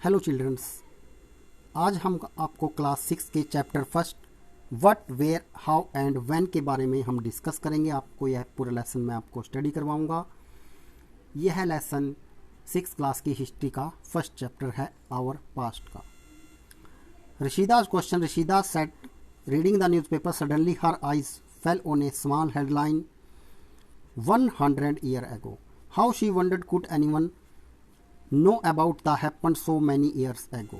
Hello children's. आज हम आपको क्लास 6 के chapter first what where how and when के बारे में हम डिस्कस करेंगे। आपको यह पूरा लेसन मैं आपको स्टडी करवाऊंगा। यह है लेसन 6 क्लास की हिस्ट्री का फर्स्ट चैप्टर है आवर पास्ट का। रशीदा's question. Rashida said reading the newspaper suddenly her eyes fell on a small headline 100 years ago. How she wondered could anyone know about the happened so many years ago.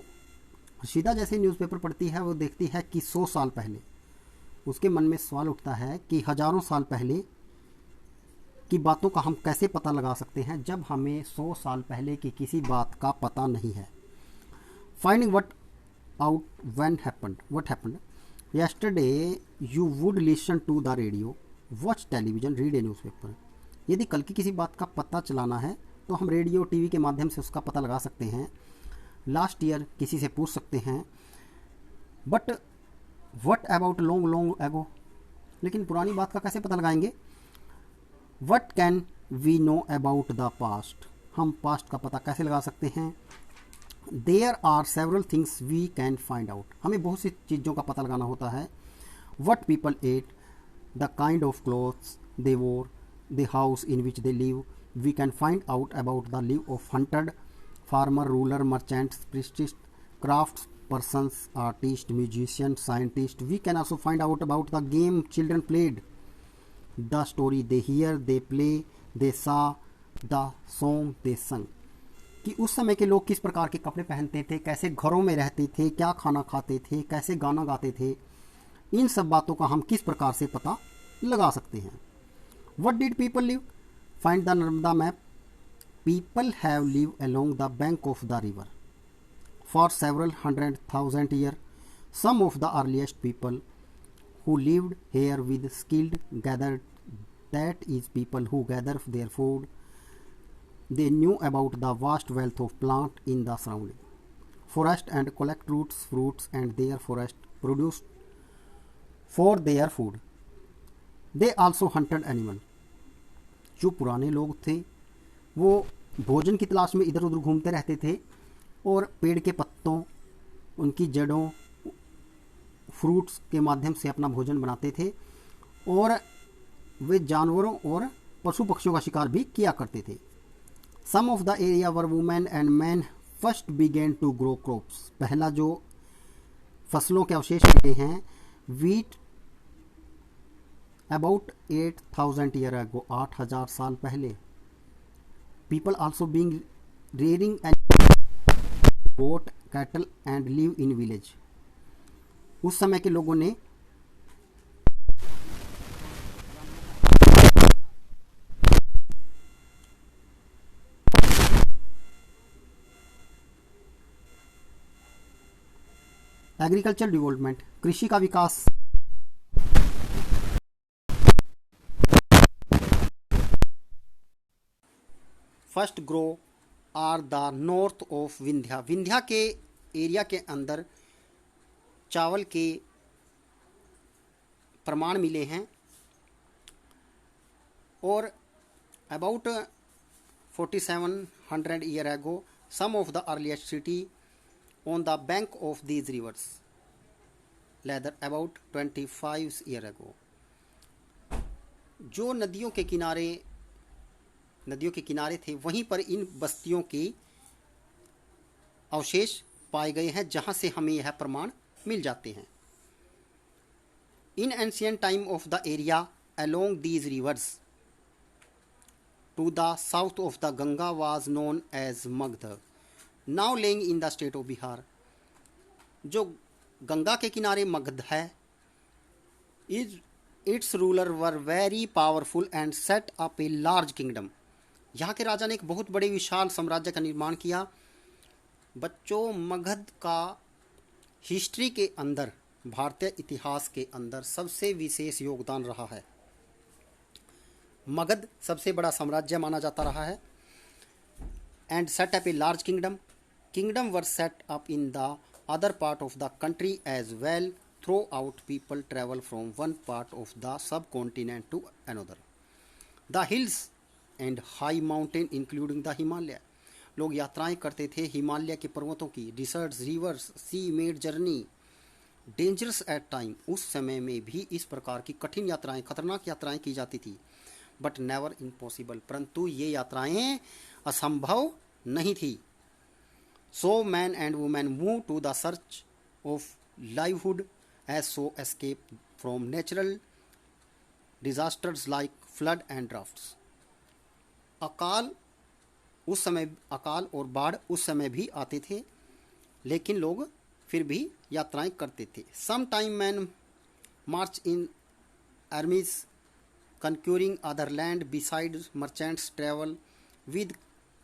Rashida जैसे newspaper पढ़ती है वो देखती है कि 100 साल पहले। उसके मन में सवाल उठता है कि हजारों साल पहले की बातों का हम कैसे पता लगा सकते हैं जब हमें 100 साल पहले की किसी बात का पता नहीं है। Finding what out when happened. What happened yesterday you would listen to the radio, watch television, read a newspaper. यदि कल की किसी बात का पता चलाना है तो हम रेडियो टीवी के माध्यम से उसका पता लगा सकते हैं। लास्ट ईयर किसी से पूछ सकते हैं। But what about long long ago, लेकिन पुरानी बात का कैसे पता लगाएंगे। What can we know about the past, हम पास्ट का पता कैसे लगा सकते हैं। There are several things we can find out, हमें बहुत सी चीज़ों का पता लगाना होता है। What people ate, the kind of clothes they wore, the house in which they live. We can find out about the life of hunter, farmer, ruler, merchants, priests, crafts persons, artists, musicians, scientists. We can also find out about the game children played, the story they hear, they play, they saw, the song they sung. कि उस समय के लोग किस प्रकार के कपड़े पहनते थे, कैसे घरों में रहते थे, क्या खाना खाते थे, कैसे गाना गाते थे। इन सब बातों का हम किस प्रकार से पता लगा सकते हैं। What did people live, find the Narmada map. People have live along the bank of the river for several 100,000 year. Some of the earliest people who lived here with skilled gather, that is people who gather their food. They knew about the vast wealth of plant in the surrounding forest and collect roots fruits and their forest produce for their food. They also hunted animal. जो पुराने लोग थे वो भोजन की तलाश में इधर उधर घूमते रहते थे और पेड़ के पत्तों, उनकी जड़ों, फ्रूट्स के माध्यम से अपना भोजन बनाते थे और वे जानवरों और पशु पक्षियों का शिकार भी किया करते थे। Some of the area where women and man first began to grow crops. पहला जो फसलों के अवशेष मिले हैं, वीट अबाउट 8,000 ईयर अगो, 8,000 साल पहले। People also being rearing goat cattle and live in village. उस समय के लोगों ने एग्रीकल्चर डेवलपमेंट, कृषि का विकास। First grow are the north of Vindhya. Vindhya के एरिया के अंदर चावल के प्रमाण मिले हैं और about 4700 year ago some of the earliest city on the bank of these rivers later about 25 year ago. जो नदियों के किनारे थे वहीं पर इन बस्तियों के अवशेष पाए गए हैं जहां से हमें यह प्रमाण मिल जाते हैं। In ancient time of the area along these rivers to the south of the Ganga was known as Magadha, now lying in the state of Bihar. जो गंगा के किनारे मगध है, its ruler were very powerful and set up a large kingdom. यहाँ के राजा ने एक बहुत बड़े विशाल साम्राज्य का निर्माण किया। बच्चों, मगध का हिस्ट्री के अंदर, भारतीय इतिहास के अंदर सबसे विशेष योगदान रहा है। मगध सबसे बड़ा साम्राज्य माना जाता रहा है। And set up a large kingdom were set up in the other part of the country as well. Throughout people travel from one part of the subcontinent to another. The hills and high mountain including the Himalaya लोग यात्राएं करते थे हिमालय के पर्वतों की। Deserts, rivers, sea made journey dangerous at time, उस समय में भी इस प्रकार की कठिन यात्राएं, खतरनाक यात्राएं की जाती थी। बट नेवर इम्पॉसिबल, परंतु ये यात्राएं असंभव नहीं थी। So man and women move to the search of livelihood as so escape from natural disasters like flood and droughts. अकाल और बाढ़ उस समय भी आते थे, लेकिन लोग फिर भी यात्राएं करते थे। Some time man march in armies conquering other land besides merchants travel with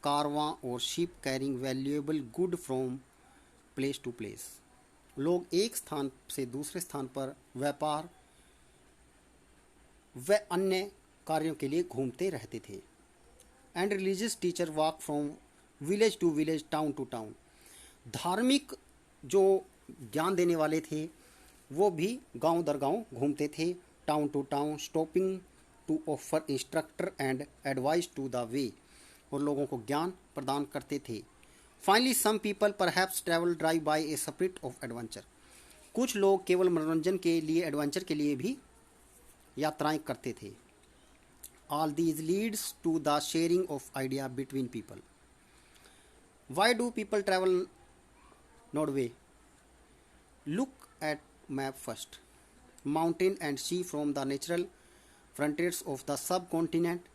caravan और ship carrying valuable good from place to place. लोग एक स्थान से दूसरे स्थान पर व्यापार व अन्य कार्यों के लिए घूमते रहते थे। And religious teacher walk from village to village, town to town. धार्मिक जो ज्ञान देने वाले थे वो भी गांव दर गांव घूमते थे, town to town, stopping to offer instructor and advice to the way, और लोगों को ज्ञान प्रदान करते थे। Finally some people perhaps travel drive by a spirit of adventure. कुछ लोग केवल मनोरंजन के लिए, एडवेंचर के लिए भी यात्राएं करते थे। All these leads to the sharing of idea between people. Why do people travel Norway? Look at map first. Mountain and sea from the natural frontiers of the subcontinent.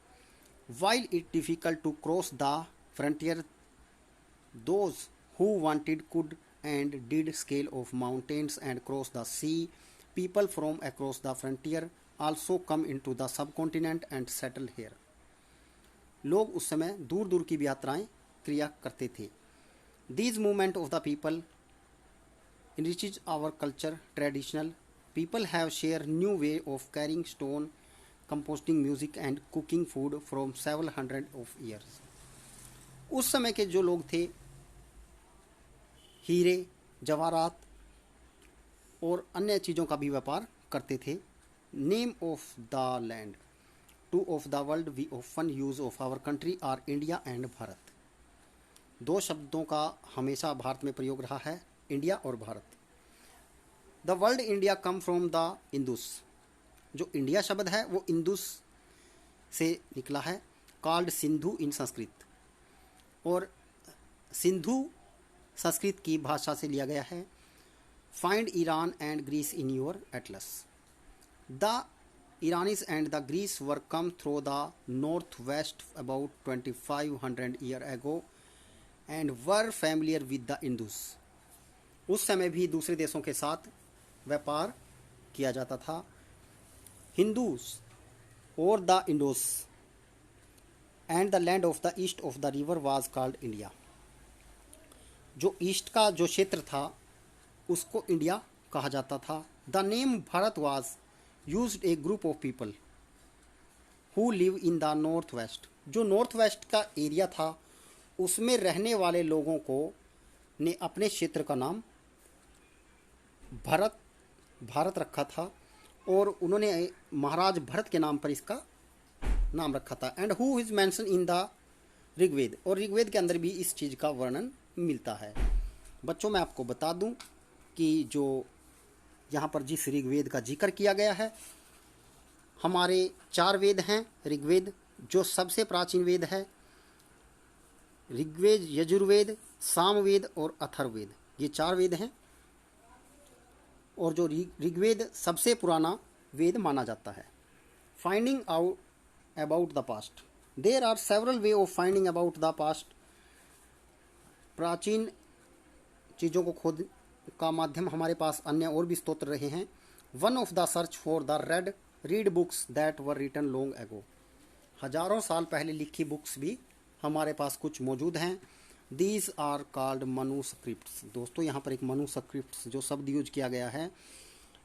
While it difficult to cross the frontier, those who wanted could and did scale of mountains and cross the sea. People from across the frontier also come into the subcontinent and settle here. लोग उस समय दूर दूर की यात्राएं क्रिया करते थे। These movement of the people enriches our culture traditional. People have shared new way of carrying stone, composting music and cooking food from several hundred of years. उस समय के जो लोग थे हीरे, जवाहरात और अन्य चीज़ों का भी व्यापार करते थे। Name of the land two of the world we often use of our country are India and Bharat. दो शब्दों का हमेशा भारत में प्रयोग रहा है, इंडिया और Bharat. The world India come from the Indus. जो इंडिया शब्द है वो इंदुस से निकला है, कॉल्ड सिंधु इन संस्कृत, और सिंधु संस्कृत की भाषा से लिया गया है। Find Iran and Greece in your atlas. The Iranians and the Greece were come through the north west about 2500 year ago and were familiar with the Indus. उस समय भी दूसरे देशों के साथ व्यापार किया जाता था। हिंदूस और the Indos and the land of the east of the river was called India. जो ईस्ट का जो क्षेत्र था उसको इंडिया कहा जाता था। The name Bharat was used a group of people who live in the north west. जो नॉर्थ वेस्ट का एरिया था उसमें रहने वाले लोगों को ने अपने क्षेत्र का नाम भारत रखा था, और उन्होंने महाराज भरत के नाम पर इसका नाम रखा था। And who is mention in the Rigveda, और ऋग्वेद के अंदर भी इस चीज़ का वर्णन मिलता है। बच्चों मैं आपको बता दूं कि जो यहाँ पर जिस ऋग्वेद का जिक्र किया गया है, हमारे 4 वेद हैं। ऋग्वेद जो सबसे प्राचीन वेद है, ऋग्वेद, यजुर्वेद, सामवेद और अथर्ववेद, ये 4 वेद हैं। और जो ऋग्वेद सबसे पुराना वेद माना जाता है। Finding out about the past. There are several way of finding about the past. प्राचीन चीज़ों को खोद का माध्यम हमारे पास अन्य और भी स्तोत्र रहे हैं। One of the search for the read books that were written long ago. हजारों साल पहले लिखी बुक्स भी हमारे पास कुछ मौजूद हैं। These are called manuscripts. दोस्तों यहाँ पर एक मनुस्क्रिप्ट्स जो शब्द यूज किया गया है,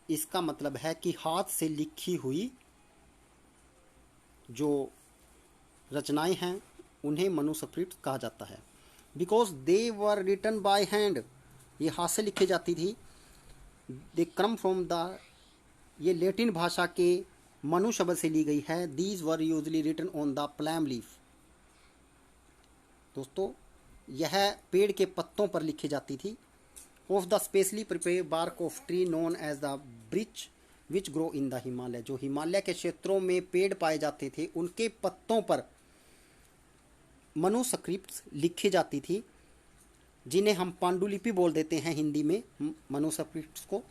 इसका मतलब है कि हाथ से लिखी हुई जो रचनाएं हैं उन्हें मनुस्क्रिप्ट कहा जाता है। Because they were written by hand, ये हाथ से लिखी जाती थी। दे कम फ्रॉम द, ये लैटिन भाषा के मनु शब्द से ली गई है। These were usually written on the palm leaf. दोस्तों यह पेड़ के पत्तों पर लिखी जाती थी। Of the specially prepare bark of tree known as the birch which grow in the Himalaya, जो हिमालय के क्षेत्रों में पेड़ पाए जाते थे उनके पत्तों पर मनुस्क्रिप्ट्स लिखी जाती थी, जिन्हें हम पांडुलिपि बोल देते हैं हिंदी में मनुस्क्रिप्ट्स को।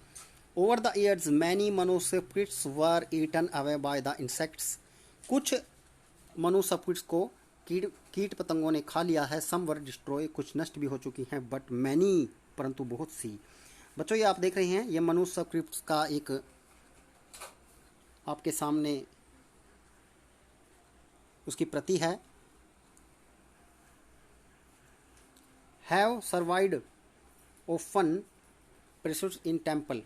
Over the years many manuscripts were eaten away by the insects, कुछ मनुस्क्रिप्ट्स को कीट पतंगों ने खा लिया है। सम वर डिस्ट्रॉय, कुछ नष्ट भी हो चुकी हैं। बट मैनी, परंतु बहुत सी। बच्चों ये आप देख रहे हैं, ये मनुस्क्रिप्ट्स का एक आपके सामने उसकी प्रति है। Have survived often pressed in temple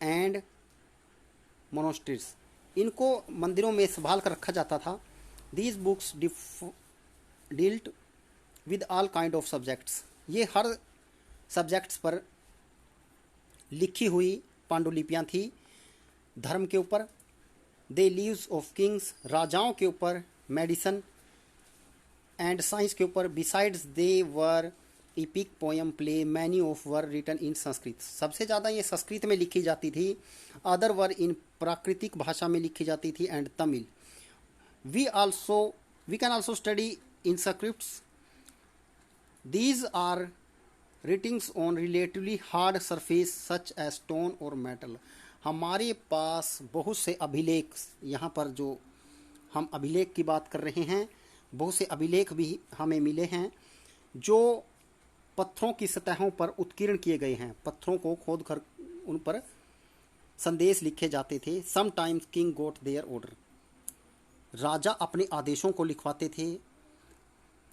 and monasteries, इनको मंदिरों में संभाल कर रखा जाता था। These books dealt with all kind of subjects, ये हर सब्जेक्ट्स पर लिखी हुई पांडुलिपियाँ थी। धर्म के ऊपर, दे लीव्स ऑफ किंग्स, राजाओं के ऊपर, मेडिसन एंड साइंस के ऊपर। Besides they were epic poem play many of were written in Sanskrit, सबसे ज़्यादा ये संस्कृत में लिखी जाती थी। अदर वर इन प्राकृतिक भाषा में लिखी जाती थी and Tamil. We can also study in Sanskrits. These are writings on relatively hard surface such as stone और मेटल, हमारे पास बहुत से अभिलेख, यहाँ पर जो हम अभिलेख की बात कर रहे हैं, बहुत से अभिलेख भी हमें मिले हैं जो पत्थरों की सतहों पर उत्कीर्ण किए गए हैं। पत्थरों को खोद कर उन पर संदेश लिखे जाते थे। Sometimes king got their order, राजा अपने आदेशों को लिखवाते थे।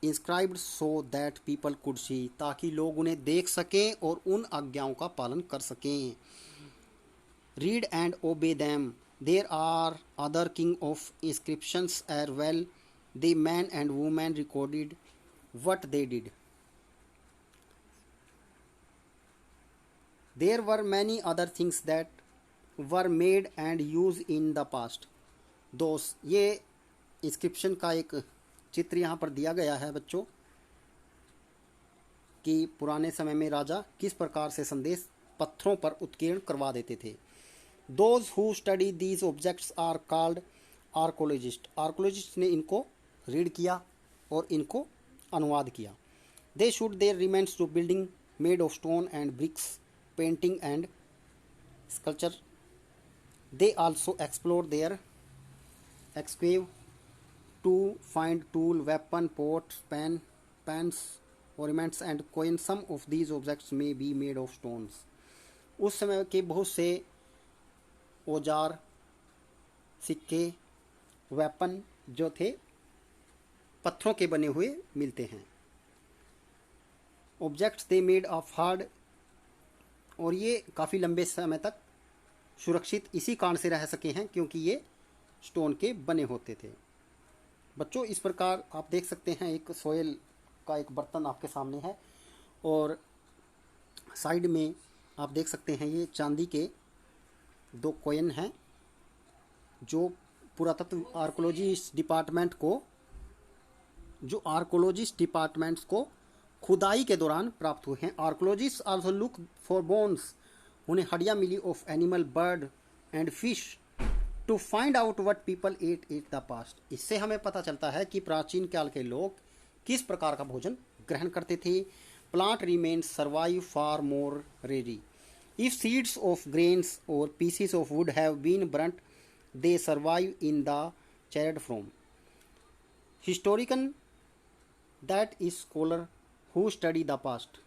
Inscribed so that people could see, ताकि लोग उन्हें देख सकें और उन आज्ञाओं का पालन कर सकें। Read and obey them, there are other king of inscriptions as well, the man and women recorded what they did. There were many other things that were made and used in the past. दोस्त, ये inscription का एक चित्र यहाँ पर दिया गया है बच्चों, कि पुराने समय में राजा किस प्रकार से संदेश पत्थरों पर उत्कीर्ण करवा देते थे। Those who study these objects are called archaeologists. Archaeologist ने इनको रीड किया और इनको अनुवाद किया। They should their remains to building made of stone and bricks, painting and sculpture. They also explore their excave to find tool, weapon, pots, pans, ornaments and coins. Some of these objects may be made of stones. उस समय के बहुत से औजार, सिक्के, weapon जो थे पत्थरों के बने हुए मिलते हैं। Objects they made of hard, और ये काफ़ी लंबे समय तक सुरक्षित इसी कारण से रह सके हैं क्योंकि ये स्टोन के बने होते थे। बच्चों इस प्रकार आप देख सकते हैं, एक सोयल का एक बर्तन आपके सामने है और साइड में आप देख सकते हैं ये चांदी के 2 कॉइन हैं जो पुरातत्व आर्कोलॉजिस्ट डिपार्टमेंट्स को खुदाई के दौरान प्राप्त हुए हैं। Archaeologist also look for bones, उन्हें हड्डियाँ मिली of animal, bird and fish to find out what people ate the past. इससे हमें पता चलता है कि प्राचीन काल के लोग किस प्रकार का भोजन ग्रहण करते थे। Plant remains survive far more rarely, if seeds of grains और pieces of wood have been burnt they survive in the charred from. Historian that is scholar who study the past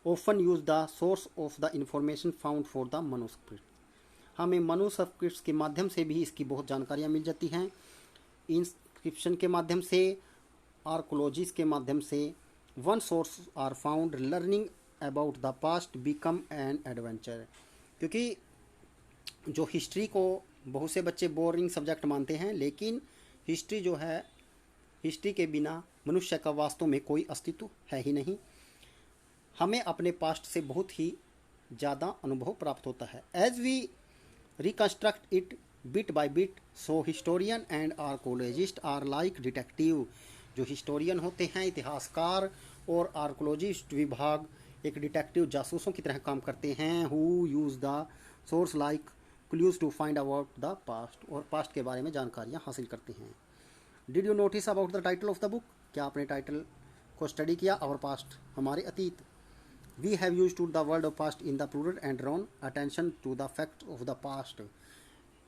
often use the source of the information found for the manuscript. हमें मनुस्क्रिप्ट्स के माध्यम से भी इसकी बहुत जानकारियाँ मिल जाती हैं। इंस्क्रिप्शन के माध्यम से, आर्कोलॉजीज के माध्यम से। One source are found, learning about the past become an adventure. क्योंकि जो हिस्ट्री को बहुत से बच्चे बोरिंग सब्जेक्ट मानते हैं, लेकिन हिस्ट्री जो है, हिस्ट्री के बिना मनुष्य का वास्तव में कोई अस्तित्व है ही नहीं। हमें अपने पास्ट से बहुत ही ज़्यादा अनुभव प्राप्त होता है। As we reconstruct it bit by bit, so historian and archaeologist are like detective. जो हिस्टोरियन होते हैं, इतिहासकार, और आर्कोलॉजिस्ट विभाग एक डिटेक्टिव जासूसों की तरह काम करते हैं, who use the source like clues to find about the past, और पास्ट के बारे में जानकारियाँ हासिल करते हैं। Did you notice about the title of the book, क्या आपने टाइटल को स्टडी किया? और पास्ट हमारे अतीत। We have use to the word of past in the plural and drawn attention to the fact of the past.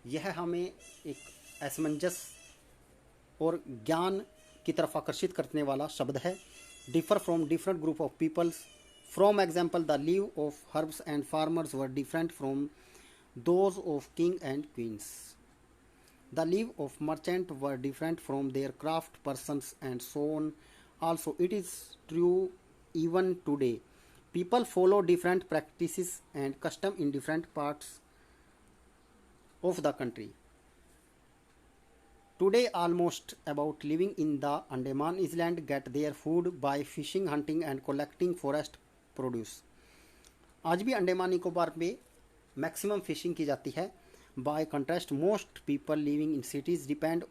यह हमें एक असमंजस और ज्ञान की तरफ आकर्षित करने वाला शब्द है। Differ from different group of peoples, from example the live of herbs and farmers were different from those of king and queens. The lives of merchants were different from their craft persons and so on. Also, it is true even today. People follow different practices and custom in different parts of the country. Today, almost about living in the Andaman Island get their food by fishing, hunting and collecting forest produce. आज भी अंडमान निकोबार में maximum fishing की जाती है। By contrast, most people living in cities depend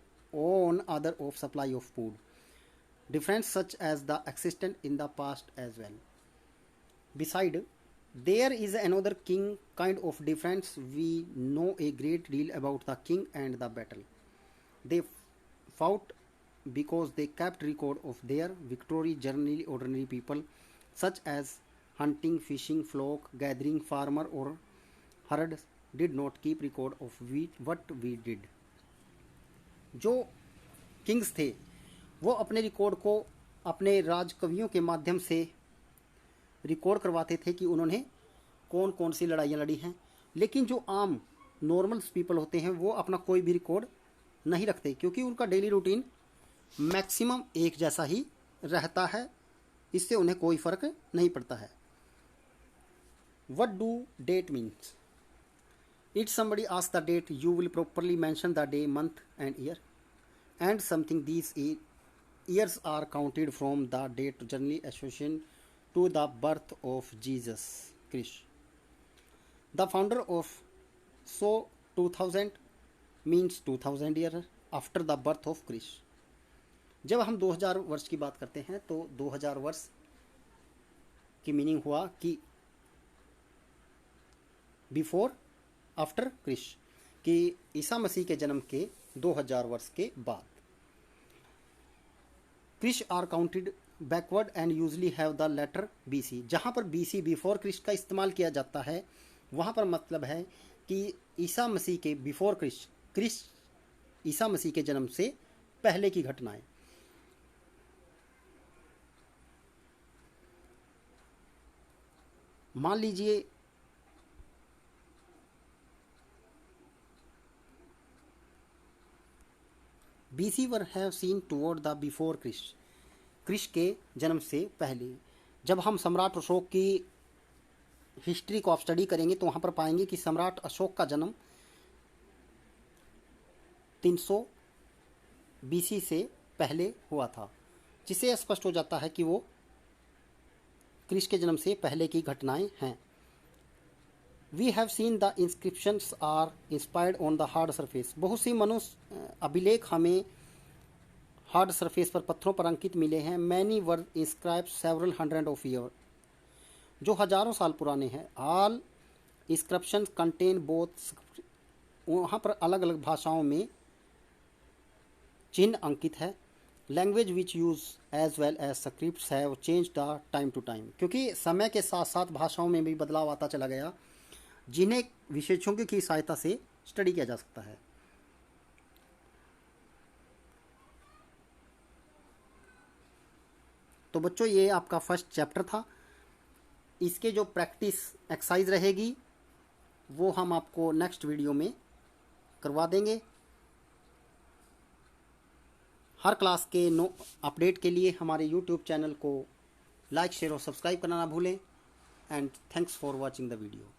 on other of supply of food. Difference such as the existent in the past as well. Beside, there is another king kind of difference. We know a great deal about the king and the battle. They fought because they kept record of their victory. Generally, ordinary people such as hunting, fishing, flock, gathering, farmer or herd did not keep record of what we did. जो Kings थे वो अपने record को अपने राजकवियों के माध्यम से record करवाते थे कि उन्होंने कौन कौन सी लड़ाइयाँ लड़ी हैं, लेकिन जो आम नॉर्मल पीपल होते हैं वो अपना कोई भी रिकॉर्ड नहीं रखते, क्योंकि उनका डेली रूटीन मैक्सिमम एक जैसा ही रहता है, इससे उन्हें कोई फ़र्क नहीं पड़ता है। What do date means? If somebody asks the date, you will properly mention the day, month and year and something. These years are counted from the date generally associated to the birth of Jesus Christ, the founder of. So 2000 means 2000 year after the birth of Christ. जब हम 2000 वर्ष की बात करते हैं तो 2000 वर्ष की मीनिंग हुआ कि बिफोर आफ्टर क्रिस्ट, कि ईसा मसीह के जन्म के 2000 वर्ष के बाद। Christ are counted backward and usually have the letter BC. जहाँ पर बीसी बिफोर क्रिस्ट का इस्तेमाल किया जाता है वहाँ पर मतलब है कि ईसा मसीह के बिफोर क्रिस्ट ईसा मसीह के जन्म से पहले की घटनाएं। मान लीजिए BC were have seen toward the before Christ, Christ के जन्म से पहले। जब हम सम्राट अशोक की हिस्ट्री को आप स्टडी करेंगे तो वहाँ पर पाएंगे कि सम्राट अशोक का जन्म 300 BC से पहले हुआ था, जिससे स्पष्ट हो जाता है कि वो क्रिस्ट के जन्म से पहले की घटनाएं हैं। We have seen the inscriptions are inspired on the hard surface. बहुत सी मनुष्य अभिलेख हमें हार्ड सरफेस पर पत्थरों पर अंकित मिले हैं। Many were inscribed several hundred of years, जो हजारों साल पुराने हैं। All inscriptions contain both, वहाँ पर अलग अलग भाषाओं में चिन्ह अंकित है। Language which use as well as scripts have changed the time to time, क्योंकि समय के साथ साथ भाषाओं में भी बदलाव आता चला गया, जिन्हें विशेषज्ञों की सहायता से स्टडी किया जा सकता है। तो बच्चों ये आपका फर्स्ट चैप्टर था। इसके जो प्रैक्टिस एक्सरसाइज रहेगी वो हम आपको नेक्स्ट वीडियो में करवा देंगे। हर क्लास के अपडेट के लिए हमारे यूट्यूब चैनल को लाइक शेयर और सब्सक्राइब करना ना भूलें। And thanks for watching the video.